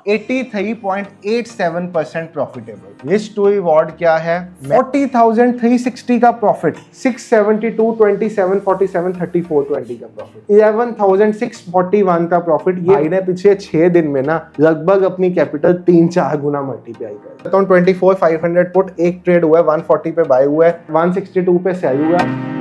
83.87% profitable. Risk to reward क्या है? 40,360 का प्रॉफिट, 672, 27, 47, 34, 20 का प्रॉफिट, 11,641 का प्रॉफिट। ये भाई ने पिछले 6 दिन में ना लगभग अपनी कैपिटल 3-4 गुना मल्टीप्लाई कर। 24,500 पुट एक ट्रेड हुआ है, 140 पे बाय हुआ है, 162 पे सेल हुआ है।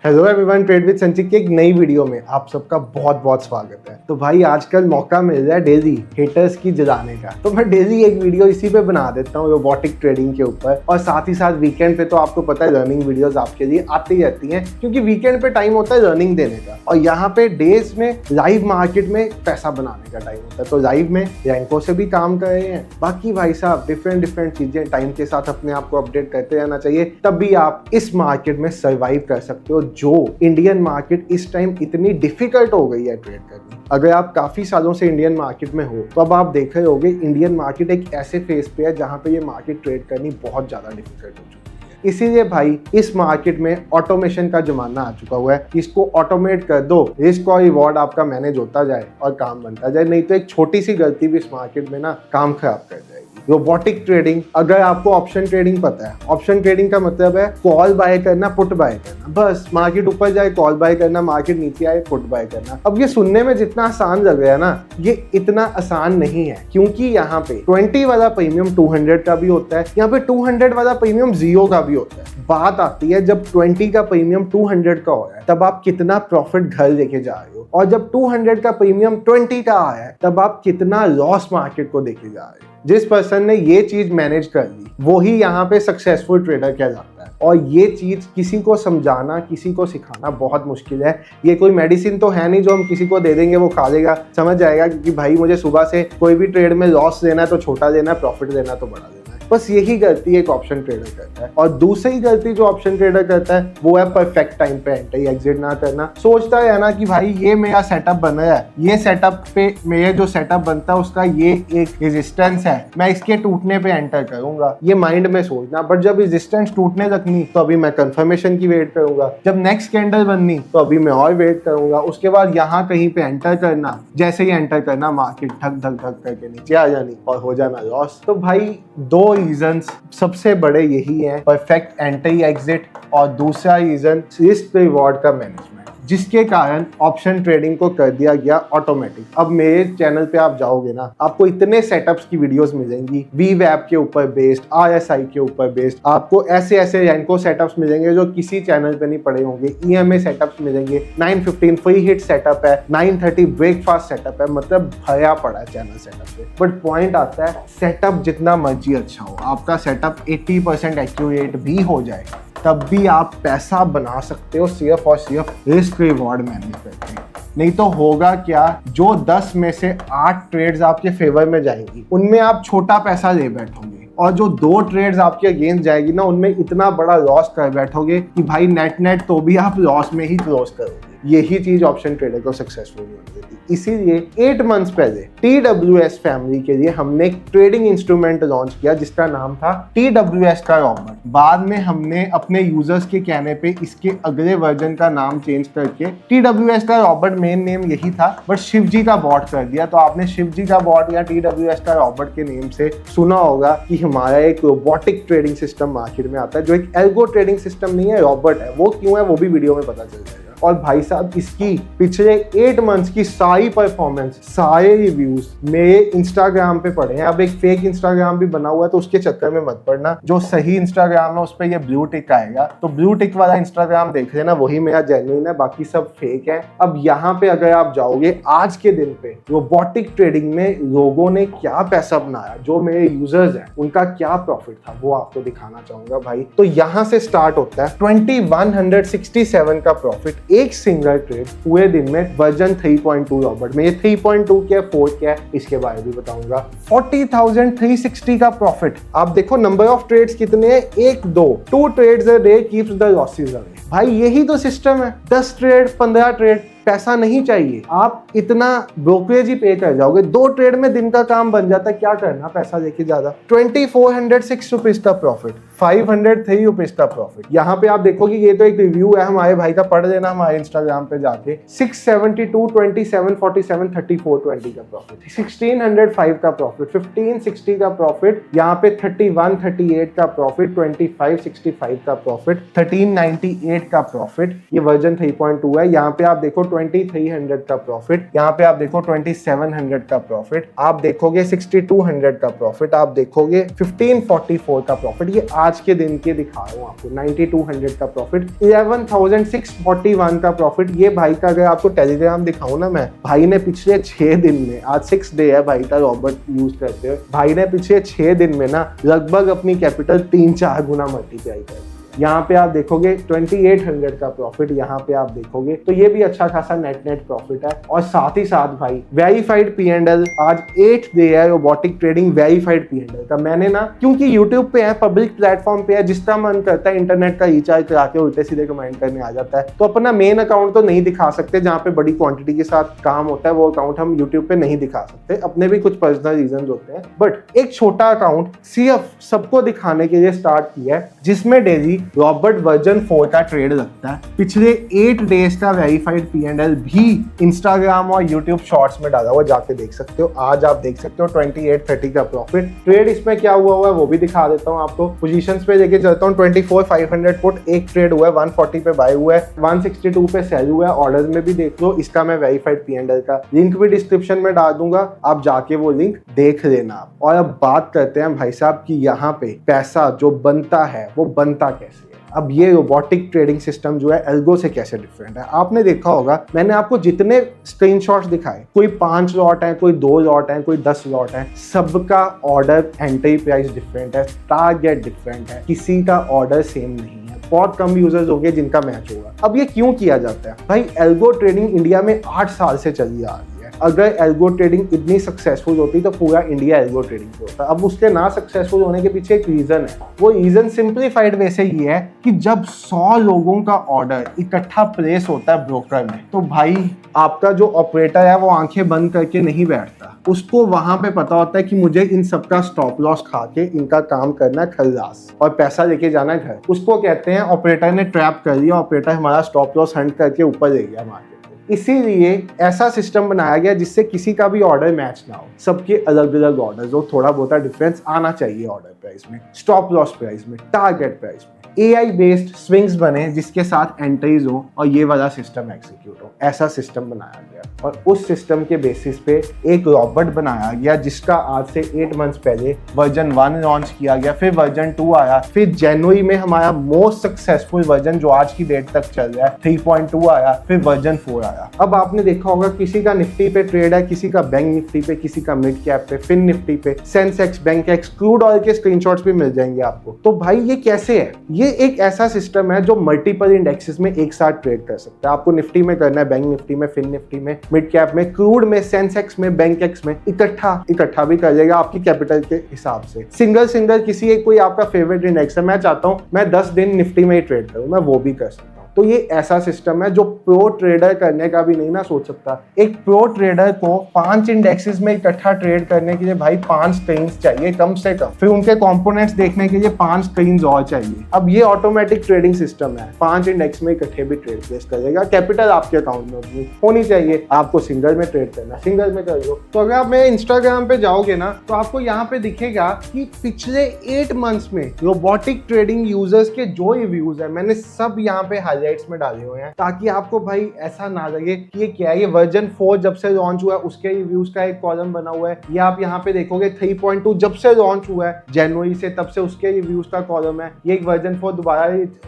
हेलो एवरीवन, ट्रेड विद संचित की एक नई वीडियो में आप सबका बहुत बहुत स्वागत है। तो भाई आजकल मौका मिल रहा है डेली हेटर्स की जलाने का, तो मैं डेली एक वीडियो इसी पे बना देता हूँ रोबोटिक ट्रेडिंग के ऊपर। और साथ ही साथ वीकेंड पे तो आपको पता है लर्निंग वीडियोस आपके लिए आती रहती हैं, क्योंकि वीकेंड पे टाइम होता है लर्निंग देने का, और यहाँ पे डेज में लाइव मार्केट में पैसा बनाने का टाइम होता है। तो लाइव में रैंकों से भी काम कर रहे हैं। बाकी भाई साहब डिफरेंट चीजें टाइम के साथ अपने आप को अपडेट करते रहना चाहिए, तब भी आप इस मार्केट में सर्वाइव कर सकते हो, जो इंडियन मार्केट इस टाइम इतनी डिफिकल्ट हो गई है ट्रेड करनी। अगर आप काफी सालों से इंडियन मार्केट में हो तो अब आप देख रहे होगे इंडियन मार्केट एक ऐसे फेज पे है जहां पे ये मार्केट ट्रेड करनी बहुत ज्यादा डिफिकल्ट हो चुकी है। इसीलिए भाई इस मार्केट में ऑटोमेशन का जमाना आ चुका हुआ है। इसको ऑटोमेट कर दो, रिस्क और रिवॉर्ड आपका मैनेज होता जाए और काम बनता जाए, नहीं तो एक छोटी सी गलती भी इस मार्केट में ना काम खराब कर जाएगी। रोबोटिक ट्रेडिंग, अगर आपको ऑप्शन ट्रेडिंग पता है, ऑप्शन ट्रेडिंग का मतलब है कॉल बाय करना, पुट बाय करना, बस मार्केट ऊपर जाए कॉल बाय करना, मार्केट नीचे आए पुट बाय करना। अब ये सुनने में जितना आसान लग रहा है ना, ये इतना आसान नहीं है, क्योंकि यहाँ पे 20 वाला प्रीमियम 200 का भी होता है, यहाँ पे 200 वाला प्रीमियम 0 का भी होता है। बात आती है जब 20 का प्रीमियम 200 का हो रहा है तब आप कितना प्रॉफिट घर लेके जा रहे हो, और जब 200 का प्रीमियम 20 का आया है तब आप कितना लॉस मार्केट को देके जा रहे हो। जिस पर्सन ने ये चीज मैनेज कर ली वो ही यहाँ पे सक्सेसफुल ट्रेडर कहलाता है। और ये चीज किसी को समझाना, किसी को सिखाना बहुत मुश्किल है। ये कोई मेडिसिन तो है नहीं जो हम किसी को दे देंगे वो खा लेगा, समझ जाएगा कि भाई मुझे सुबह से कोई भी ट्रेड में लॉस लेना है तो छोटा लेना है, प्रॉफिट लेना तो बड़ा लेना है। बस यही गलती एक ऑप्शन ट्रेडर करता है। और दूसरी गलती जो ऑप्शन ट्रेडर करता है वो है परफेक्ट टाइम पे एंट्री एग्जिट ना करना। सोचता है ना कि भाई ये मेरा सेटअप बना है, ये सेटअप पे मेरे जो सेटअप बनता है उसका ये एक रेजिस्टेंस है, मैं इसके टूटने पे एंटर करूंगा, ये माइंड में सोचना। बट जब रेजिस्टेंस टूटने लगनी तो अभी मैं कंफर्मेशन की वेट करूंगा, जब नेक्स्ट कैंडल बननी तो अभी मैं और वेट करूंगा, उसके बाद यहाँ कहीं पे एंटर करना, जैसे ही एंटर करना मार्केट ठक धक धक करके नीचे आ जानी और हो जाना लॉस। तो भाई दो रीजंस सबसे बड़े यही हैं, परफेक्ट एंट्री एग्जिट, और दूसरा रीजन रिस्क रिवॉर्ड का मैनेजमेंट, जिसके कारण ऑप्शन ट्रेडिंग को कर दिया गया ऑटोमेटिक। अब मेरे चैनल पे आप जाओगे ना, आपको इतने सेटअप्स की वीडियोस मिलेंगी, VWAP के ऊपर बेस्ड, RSI के ऊपर बेस्ड, आपको ऐसे रैंको सेटअप्स मिलेंगे जो किसी चैनल पे नहीं पड़े होंगे, EMA सेटअप्स मिलेंगे, 915 फ्री हिट सेटअप है, 930 ब्रेकफास्ट सेटअप है, मतलब भया पड़ा है चैनल सेटअप पे। बट पॉइंट आता है सेटअप जितना मर्जी अच्छा हो, आपका सेटअप 80% एक्यूरेट भी हो जाए तब भी आप पैसा बना सकते हो सिर्फ और सिर्फ रिस्क रिवॉर्ड मैनेज करके। नहीं तो होगा क्या, जो 10 में से 8 ट्रेड्स आपके फेवर में जाएंगी उनमें आप छोटा पैसा ले बैठोगे, और जो 2 ट्रेड्स आपके अगेंस्ट जाएगी ना उनमें इतना बड़ा लॉस कर बैठोगे कि भाई नेट तो भी आप लॉस में ही क्लोज करोगे। यही चीज ऑप्शन ट्रेडर को सक्सेसफुल बना देती। इसीलिए 8 मंथ्स पहले TWS फैमिली के लिए हमने एक ट्रेडिंग इंस्ट्रूमेंट लॉन्च किया जिसका नाम था TWS का रॉबर्ट। बाद में हमने अपने यूजर्स के कहने पे इसके अगले वर्जन का नाम चेंज करके TWS का रॉबर्ट, मेन नेम यही था बट शिवजी का बॉट कर दिया। तो आपने शिवजी का बॉट या TWS का रॉबर्ट के नेम से सुना होगा कि हमारा एक रोबोटिक ट्रेडिंग सिस्टम मार्केट में आता है, जो एक एल्गो ट्रेडिंग सिस्टम नहीं है, रॉबर्ट है। वो क्यों है वो भी वीडियो में पता चल जाएगा। और भाई साहब इसकी पिछले 8 मंथ्स की सारी परफॉर्मेंस, सारे रिव्यूज मेरे इंस्टाग्राम पे पड़े हैं। अब एक फेक इंस्टाग्राम भी बना हुआ है तो उसके चक्कर में मत पड़ना, जो सही इंस्टाग्राम है उस पर ये ब्लू टिक आएगा, तो ब्लू टिक वाला इंस्टाग्राम देख लेना, वही मेरा जेन्युइन है, बाकी सब फेक है। अब यहाँ पे अगर आप जाओगे आज के दिन पे रोबोटिक ट्रेडिंग में लोगों ने क्या पैसा बनाया, जो मेरे यूजर्स हैं उनका क्या प्रॉफिट था, वो आपको दिखाना चाहूंगा भाई। तो यहाँ से स्टार्ट होता है 2167 का प्रॉफिट एक सिंगल ट्रेड पूरे दिन में वर्जन 3.2 रॉबर्ट में। ये 3.2 क्या है, 4 क्या है, इसके बारे में बताऊंगा। 40,360 का प्रॉफिट। आप देखो नंबर ऑफ ट्रेड्स कितने हैं, 1 2 trades a day keeps the losses away. भाई यही तो सिस्टम है, 10 ट्रेड 15 ट्रेड, पैसा नहीं चाहिए, आप इतना ब्रोकरेज ही पे कर जाओगे, 2 ट्रेड में दिन का काम बन जाता है, क्या करना पैसा लेके ज्यादा। 2406 रुपीज का प्रॉफिट, 503 रुपीज का प्रॉफिट। यहाँ पे आप देखो कि ये तो एक रिव्यू है हमारे भाई का, पढ़ लेना हमारे इंस्टाग्राम पे जाके। 672, 27, 47, 34, 20 का प्रॉफिट, 1605 का प्रॉफिट, 1560 का प्रॉफिट, यहाँ पे 31, 38 का प्रॉफिट, 25, 65 का प्रॉफिट, 1398 का प्रॉफिट। ये वर्जन 3.2 है। यहाँ पे आप देखो 2300 का प्रॉफिट, यहाँ पे आप देखो 2700 का प्रॉफिट, आप देखोगे 6200 का प्रॉफिट, आप देखोगे 1544 का प्रॉफिट। ये आज के दिन के दिखा रहा हूँ आपको। 9200 का प्रॉफिट, 11641 का प्रॉफिट। ये भाई का अगर आपको टेलीग्राम दिखाऊं ना मैं, भाई ने पिछले 6 दिन में, आज 6 डे है भाई का रॉबर्ट यूज करते हुए, भाई ने पिछले 6 दिन में ना लगभग अपनी कैपिटल 3-4 गुना मल्टीप्लाई कर दी। यहाँ पे आप देखोगे 2800 का प्रॉफिट, यहाँ पे आप देखोगे तो ये भी अच्छा खासा नेट प्रॉफिट है। और साथ ही साथ भाई वेरीफाइड P&L, आज 8th डे है रोबोटिक ट्रेडिंग वेरीफाइड P&L का। मैंने ना, क्योंकि यूट्यूब पे है, पब्लिक प्लेटफॉर्म पे है, जिसका मन करता है इंटरनेट का रिचार्ज करा के उल्टे सीधे कमेंट करने आ जाता है। तो अपना मेन अकाउंट तो नहीं दिखा सकते, जहाँ पे बड़ी क्वांटिटी के साथ काम होता है, वो अकाउंट हम यूट्यूब पे नहीं दिखा सकते, अपने भी कुछ पर्सनल रीजन होते हैं। बट एक छोटा अकाउंट सिर्फ सबको दिखाने के लिए स्टार्ट किया है, जिसमें डेली रॉबर्ट वर्जन 4 का ट्रेड लगता है। पिछले 8 डेज का वेरीफाइड P&L भी इंस्टाग्राम और यूट्यूब शॉर्ट्स में डाला हुआ, जाके देख सकते हो। आज आप देख सकते हो 2830 का प्रॉफिट। ट्रेड इसमें क्या हुआ है वो भी दिखा देता हूँ आपको। पोजीशंस पे लेके चलता हूँ। 24,500 पुट एक ट्रेड हुआ है, 140 पे बाय हुआ है, 162 पे सेल हुआ है। ऑर्डर्स में भी देख लो, इसका मैं वेरीफाइड P&L का लिंक भी डिस्क्रिप्शन में डाल दूंगा, आप जाके वो लिंक देख लेना। और अब बात करते हैं भाई साहब की यहाँ पे पैसा जो बनता है वो बनता कैसे। अब ये रोबोटिक ट्रेडिंग सिस्टम जो है एल्गो से कैसे डिफरेंट है, आपने देखा होगा, मैंने आपको जितने स्क्रीनशॉट्स दिखाए, कोई 5 लॉट है, कोई 2 लॉट है, कोई 10 लॉट है, सबका ऑर्डर एंट्री प्राइस डिफरेंट है, टारगेट डिफरेंट है, किसी का ऑर्डर सेम नहीं है। बहुत कम यूजर्स होंगे जिनका मैच होगा। अब ये क्यों किया जाता है भाई? एल्गो ट्रेडिंग इंडिया में 8 साल से चली आ रही है। अगर एल्गो ट्रेडिंग इतनी सक्सेसफुल होती तो पूरा इंडिया एल्गो ट्रेडिंग पे होता। अब उसके ना सक्सेसफुल होने के पीछे एक रीजन है। वो रीजन सिंप्लीफाइड वे से ये है कि जब 100 लोगों का ऑर्डर इकट्ठा प्लेस होता है ब्रोकर में, तो भाई आपका जो ऑपरेटर है वो आंखें बंद करके नहीं बैठता। उसको वहां पे पता होता है कि मुझे इन सबका स्टॉप लॉस खा के इनका काम करना है खल्लास, और पैसा लेके जाना है घर। उसको कहते हैं ऑपरेटर ने ट्रैप कर लिया, ऑपरेटर हमारा स्टॉप लॉस हंट करके ऊपर ले गया मार्केट। इसीलिए ऐसा सिस्टम बनाया गया जिससे किसी का भी ऑर्डर मैच ना हो, सबके अलग अलग ऑर्डर्स हो, थोड़ा बहुत डिफरेंस आना चाहिए ऑर्डर प्राइस में, स्टॉप लॉस प्राइस में, टारगेट प्राइस में। AI बेस्ड स्विंग्स बने जिसके साथ एंट्रीज हो और ये वाला सिस्टम एग्जीक्यूट हो, ऐसा सिस्टम बनाया गया। और उस सिस्टम के बेसिस पे एक रॉबर्ट बनाया गया, जिसका आज से 8 मंथ्स पहले वर्जन 1 लॉन्च किया गया, फिर वर्जन 2 आया, फिर जनवरी में हमारा मोस्ट सक्सेसफुल वर्जन जो आज की डेट तक चल रहा है 3.2 आया, फिर वर्जन 4 आया। अब आपने देखा होगा किसी का निफ्टी पे ट्रेड है, किसी का बैंक निफ्टी पे, किसी का मिड कैप पे, फिन निफ्टी पे, Sensex, bank x, crude oil के स्क्रीनशॉट्स भी मिल जाएंगे आपको। तो भाई ये कैसे है? ये एक ऐसा सिस्टम है जो मल्टीपल इंडेक्सेस में एक साथ ट्रेड कर सकता है। आपको निफ्टी में करना है, बैंक निफ्टी में, फिन निफ्टी में, मिड कैप में, क्रूड में, सेंसेक्स में, बैंक एक्स में, इकट्ठा भी कर लेगा आपकी कैपिटल के हिसाब से। सिंगल किसी एक कोई आपका फेवरेट इंडेक्स है, मैं चाहता हूं मैं 10 दिन निफ्टी में ही ट्रेड करूं, मैं वो भी कर सकता हूं। तो ये ऐसा सिस्टम है जो प्रो ट्रेडर करने का भी नहीं ना सोच सकता। एक प्रो ट्रेडर को 5 इंडेक्सेस में इकट्ठा ट्रेड करने के लिए भाई 5 स्क्रीन्स चाहिए कम से कम, फिर उनके कंपोनेंट्स देखने के लिए 5 स्क्रीन्स और चाहिए। अब ये ऑटोमेटिक ट्रेडिंग सिस्टम है, 5 इंडेक्स में इकट्ठे भी ट्रेड प्लेस करेगा। कैपिटल आपके अकाउंट में होनी चाहिए, आपको सिंगल में ट्रेड करना, सिंगल में कर लो। तो अगर आप मेरे इंस्टाग्राम पे जाओगे ना, तो आपको यहाँ पे दिखेगा कि पिछले 8 मंथ्स में रोबोटिक ट्रेडिंग यूजर्स के जो रिव्यूज है, मैंने सब यहाँ पे हाईलाइट्स में डाले हुए हैं, ताकि आपको भाई ऐसा ना लगे कि ये क्या है। ये वर्जन 4 जब से लॉन्च हुआ है उसके रिव्यूज का एक कॉलम बना हुआ है। ये आप यहाँ पे देखोगे 3.2 जब से लॉन्च हुआ है जनवरी से, तब से उसके रिव्यूज का कॉलम है। ये एक वर्जन 4 दोबारा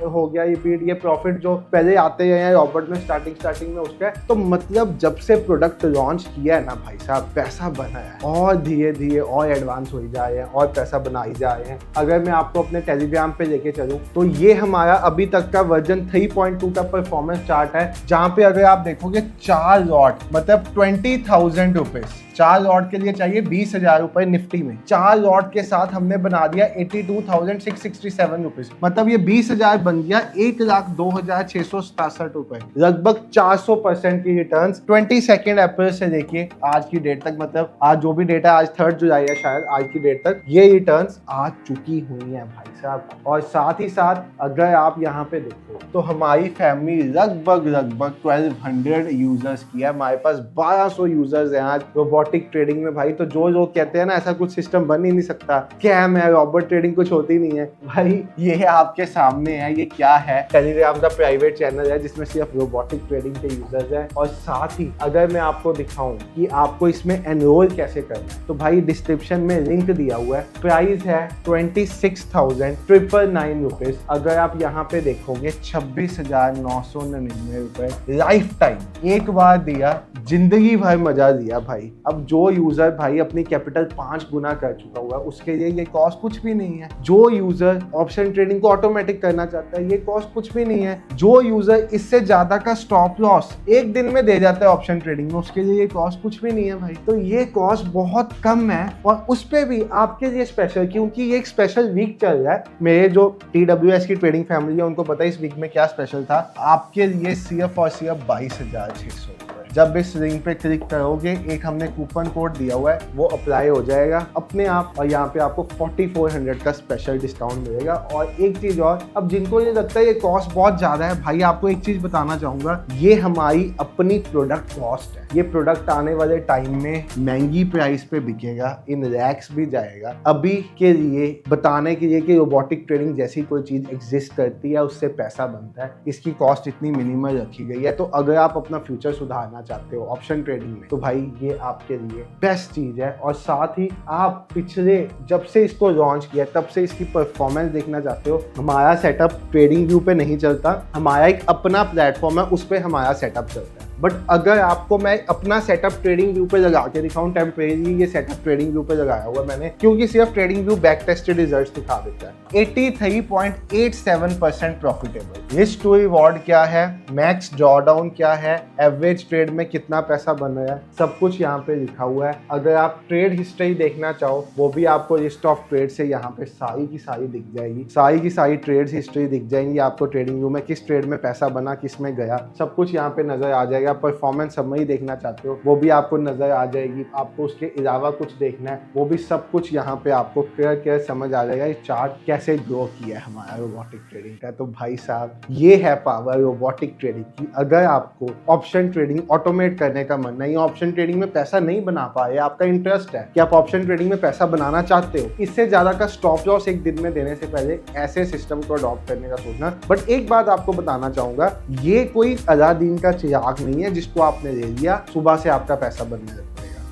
हो गया रिपीट। ये प्रॉफिट जो पहले आते हैं रॉबर्ट में स्टार्टिंग में उसका, तो मतलब जब से प्रोडक्ट लॉन्च किया है ना भाई साहब, पैसा बना है और धीरे धीरे और एडवांस हो जा रहे हैं और पैसा बनाई जा रहे हैं। अगर मैं आपको अपने टेलीग्राम पे लेके चलूं तो ये हमारा अभी तक का वर्जन 3.2 का परफॉर्मेंस चार्ट है, जहां पे अगर आप देखोगे 4 लॉट मतलब 20,000 रुपीज 4 लॉट के लिए चाहिए 20,000 रुपए निफ्टी में। 4 लॉट के साथ हमने बना दिया 82,667 रुपीज, मतलब ये 20,000 बन गया 1,02,667 रुपए, लगभग 400% की रिटर्न 22 अप्रैल से देखिए आज की डेट तक, मतलब आज जो भी डेट है, आज 3 जुलाई है शायद, आज की डेट तक ये रिटर्न्स आ चुकी हुई हैं भाई साहब। और साथ ही साथ अगर आप यहाँ पे देखो तो हमारी फैमिली लगभग 1200 यूजर्स की है, हमारे पास 1200 यूजर्स हैं आज रोबोटिक ट्रेडिंग में भाई। तो जो लोग कहते हैं ना ऐसा कुछ सिस्टम बन ही नहीं सकता, स्कैम है, रोबोट ट्रेडिंग कुछ होती नहीं है भाई, ये आपके सामने है। ये क्या है, टेलीग्राम का प्राइवेट चैनल है जिसमें सिर्फ रोबोटिक ट्रेडिंग के यूजर्स हैं। और साथ ही अगर मैं आपको दिखाऊं कि आपको इसमें एनरोल कैसे करना है तो भाई डिस्क्रिप्शन में लिंक दिया हुआ है। प्राइस है 26,999 रुपीज। अगर आप यहाँ पे देखोगे 26,999 रुपए लाइफ टाइम, एक बार दिया, जिंदगी भर मजा दिया भाई। अब जो यूजर भाई अपनी कैपिटल 5 गुना कर चुका हुआ उसके लिए ये कॉस्ट कुछ भी नहीं है। जो यूजर ऑप्शन ट्रेडिंग को ऑटोमेटिक करना चाहता है ये कॉस्ट कुछ भी नहीं है। जो यूजर इससे ज्यादा का स्टॉप लॉस एक दिन में दे जाता है ऑप्शन ट्रेडिंग में उसके लिए ये कॉस्ट कुछ भी नहीं है भाई। तो ये कॉस्ट बहुत कम है और उस पे भी आपके लिए स्पेशल, क्योंकि ये एक स्पेशल वीक चल रहा है। मेरे जो TWS की ट्रेडिंग फैमिली है उनको पता है इस वीक में क्या स्पेशल था। आपके लिए सिर्फ और सिर्फ 22,600 जब इस लिंक पे क्लिक करोगे, एक हमने कूपन कोड दिया हुआ है वो अप्लाई हो जाएगा अपने आप और यहाँ पे आपको 4400 का स्पेशल डिस्काउंट मिलेगा। और एक चीज और, अब जिनको ये लगता है ये कॉस्ट बहुत ज्यादा है, भाई आपको एक चीज बताना चाहूंगा, ये हमारी अपनी प्रोडक्ट कॉस्ट है। ये प्रोडक्ट आने वाले टाइम में महंगी प्राइस पे बिकेगा, इन रैक्स भी जाएगा। अभी के लिए बताने के लिए कि रोबोटिक ट्रेडिंग जैसी कोई चीज एग्जिस्ट करती है, उससे पैसा बनता है, इसकी कॉस्ट इतनी मिनिमल रखी गई है। तो अगर आप अपना फ्यूचर सुधारना चाहते हो ऑप्शन ट्रेडिंग में तो भाई ये आपके लिए बेस्ट चीज है। और साथ ही आप पिछले जब से इसको लॉन्च किया तब से इसकी परफॉर्मेंस देखना चाहते हो, हमारा सेटअप ट्रेडिंग व्यू पे नहीं चलता, हमारा एक अपना प्लेटफॉर्म है उस पर हमारा सेटअप चलता है। बट अगर आपको मैं अपना सेटअप ट्रेडिंग व्यू पे लगा के दिखाऊं, टेम्परेरी ये सेटअप ट्रेडिंग व्यू पे लगाया हुआ मैंने, क्योंकि सिर्फ trading view back tested results दिखा देता है। 83.87% प्रॉफिटेबल। रिस्क टू रिवॉर्ड क्या है, मैक्स ड्रॉडाउन क्या है, एवरेज ट्रेड में कितना पैसा बन रहा है, सब कुछ यहाँ पे लिखा हुआ है। अगर आप ट्रेड हिस्ट्री देखना चाहो वो भी आपको लिस्ट ऑफ ट्रेड से यहाँ पे सारी की सारी दिख जाएगी, सारी की सारी ट्रेड हिस्ट्री दिख जाएंगी आपको। ट्रेडिंग व्यू में किस ट्रेड में पैसा बना, किस में गया, सब कुछ यहाँ पे नजर आ जाएगा। परफॉर्मेंस समरी देखना चाहते हो वो भी आपको नजर आ जाएगी। आपको उसके अलावा कुछ देखना है वो भी सब कुछ यहाँ पे आपको क्लियर समझ आ जाएगा। ये चार्ट कैसे ग्रो किया है हमारा रोबोटिक ट्रेडिंग का। तो भाई साहब ये है पावर रोबोटिक ट्रेडिंग की। अगर आपको ऑप्शन ट्रेडिंग ऑटोमेट करने का मन नहीं, ऑप्शन ट्रेडिंग में पैसा नहीं बना पाए, आपका इंटरेस्ट है कि आप ऑप्शन ट्रेडिंग में पैसा बनाना चाहते हो, इससे ज्यादा का स्टॉप लॉस एक दिन में देने से पहले ऐसे सिस्टम को अडॉप्ट करने का सोचना। बट एक बात आपको बताना चाहूंगा, ये कोई अलादीन का चिराग नहीं है जिसको आपने ले लिया सुबह से आपका पैसा बनने लगेगा।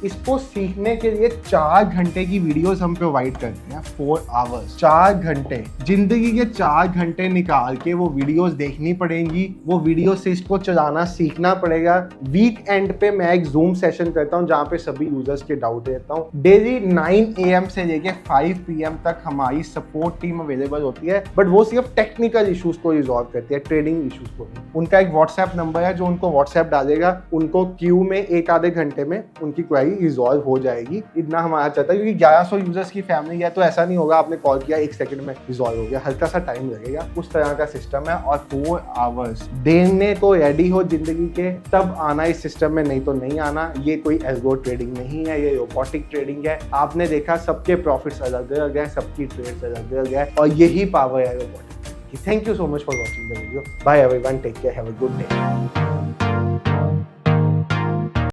इसको सीखने के लिए 4 घंटे की वीडियोस हम प्रोवाइड करते हैं, 4 आवर्स, 4 घंटे, जिंदगी के 4 घंटे निकाल के वो वीडियोस देखनी पड़ेंगी। वो वीडियो से इसको चलाना सीखना पड़ेगा। वीक एंड पे मैं एक जूम सेशन करता हूँ जहाँ पे सभी यूजर्स के डाउट लेता हूँ। डेली 9 AM से लेके 5 PM तक हमारी सपोर्ट टीम अवेलेबल होती है, बट वो सिर्फ टेक्निकल इशूज को रिजॉल्व करती है, ट्रेडिंग इशूज को नहीं। उनका एक व्हाट्सएप नंबर है जो उनको व्हाट्सएप डालेगा, उनको क्यू में 1 आधे घंटे में उनकी क्वेरी रिजॉल्व हो जाएगी। इतना हमारा चाहता है, क्योंकि 1100 यूजर्स की फैमिली है तो ऐसा नहीं होगा आपने कॉल किया 1 सेकंड में रिजॉल्व हो गया, हल्का सा टाइम लगेगा। उस तरह का सिस्टम है और 4 आवर्स देने को रेडी हो जिंदगी के, तब आना इस सिस्टम में, नहीं तो नहीं आना। ये कोई एल्गो ट्रेडिंग नहीं है, ये रोबोटिक ट्रेडिंग है। आपने देखा सबके प्रॉफिट्स अलग अलग है, सबकी ट्रेड्स अलग अलग है और यही पावर है robotic. Thank you so much for watching the video. Bye everyone, take care, have a good day.